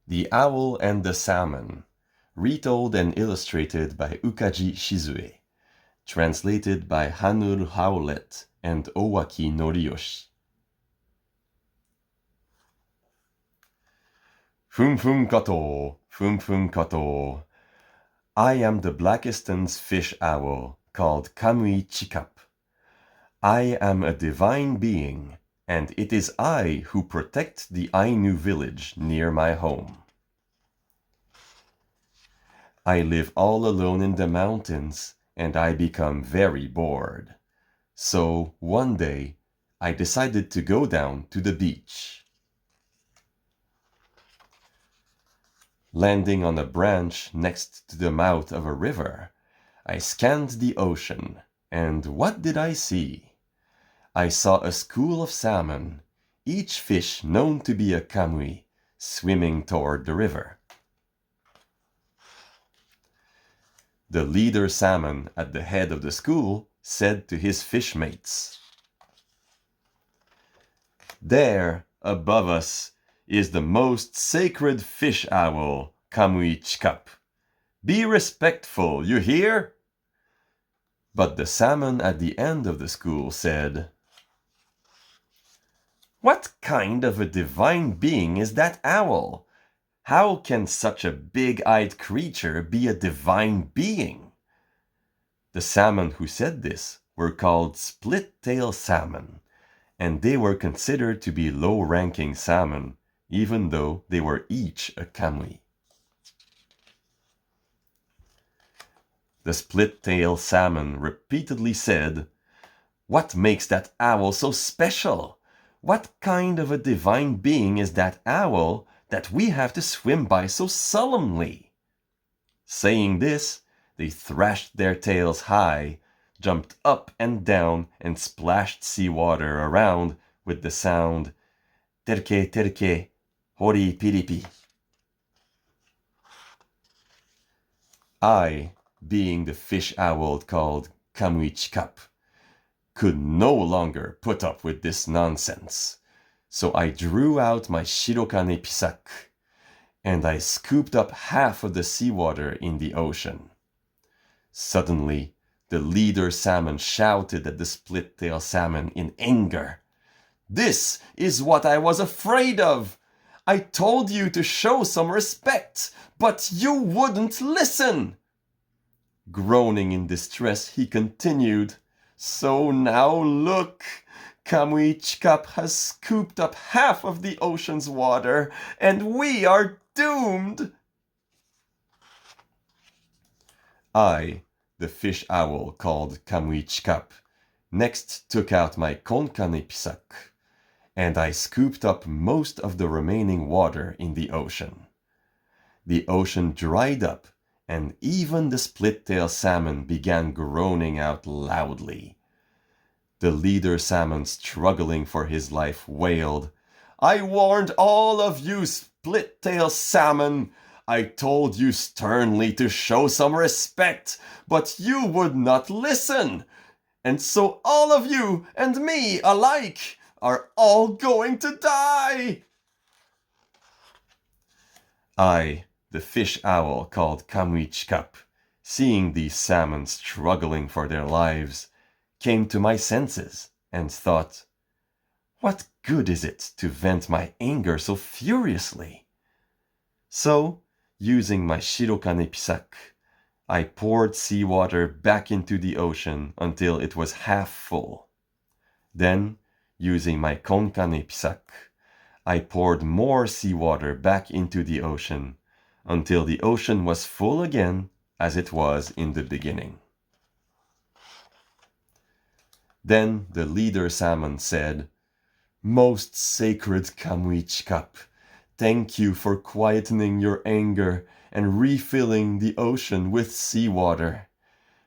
The Owl and the Salmon, retold and illustrated by Ukaji Shizue, translated by Hanur Howlett and Owaki Noriyoshi. Fum fum kato. I am the Blackistan's fish owl, called Kamui Chikap. I am a divine being, and it is I who protect the Ainu village near my home. I live all alone in the mountains, and I become very bored. So one day, I decided to go down to the beach. Landing on a branch next to the mouth of a river, I scanned the ocean, and what did I see? I saw a school of salmon, each fish known to be a kamui, swimming toward the river. The leader salmon at the head of the school said to his fish mates, "There, above us, is the most sacred fish owl, Kamui Chikap. Be respectful, you hear?" But the salmon at the end of the school said, "What kind of a divine being is that owl? How can such a big-eyed creature be a divine being?" The salmon who said this were called split-tail salmon, and they were considered to be low-ranking salmon, even though they were each a kamui. The split-tail salmon repeatedly said, "What makes that owl so special? What kind of a divine being is that owl that we have to swim by so solemnly?" Saying this, they thrashed their tails high, jumped up and down, and splashed seawater around with the sound terke terke, hori piripi. I, being the fish owl called Kamui Chikap, could no longer put up with this nonsense. So I drew out my shirokane pisak, and I scooped up half of the seawater in the ocean. Suddenly, the leader salmon shouted at the split-tail salmon in anger, "This is what I was afraid of! I told you to show some respect, but you wouldn't listen!" Groaning in distress, he continued, "So now look! Kamui Chikap has scooped up half of the ocean's water, and we are doomed!" I, the fish owl called Kamui Chikap, next took out my konkane pisak, and I scooped up most of the remaining water in the ocean. The ocean dried up, and even the split-tail salmon began groaning out loudly. The leader salmon, struggling for his life, wailed, "I warned all of you split-tail salmon! I told you sternly to show some respect, but you would not listen! And so all of you and me alike are all going to die!" I, the fish owl called Kamui Chikap, seeing these salmon struggling for their lives, came to my senses and thought, "What good is it to vent my anger so furiously?" So, using my shirokane pisak, I poured seawater back into the ocean until it was half full. Then, using my konkane pisak, I poured more seawater back into the ocean until the ocean was full again as it was in the beginning. Then the leader salmon said, "Most sacred Kamui Chikap, thank you for quietening your anger and refilling the ocean with seawater.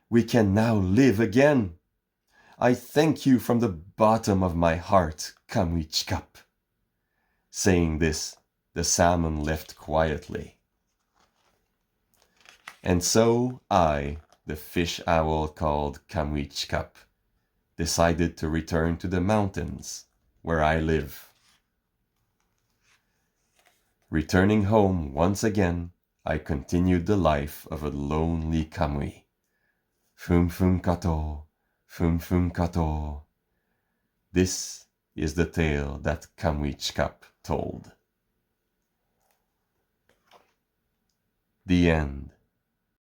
We can now live again. I thank you from the bottom of my heart, Kamui Chikap." Saying this, the salmon left quietly. And so I, the fish owl called Kamui Chikap, decided to return to the mountains where I live. Returning home once again, I continued the life of a lonely kamui. Fum fum kato, fum fum kato. This is the tale that Kamui Chikap told. The end.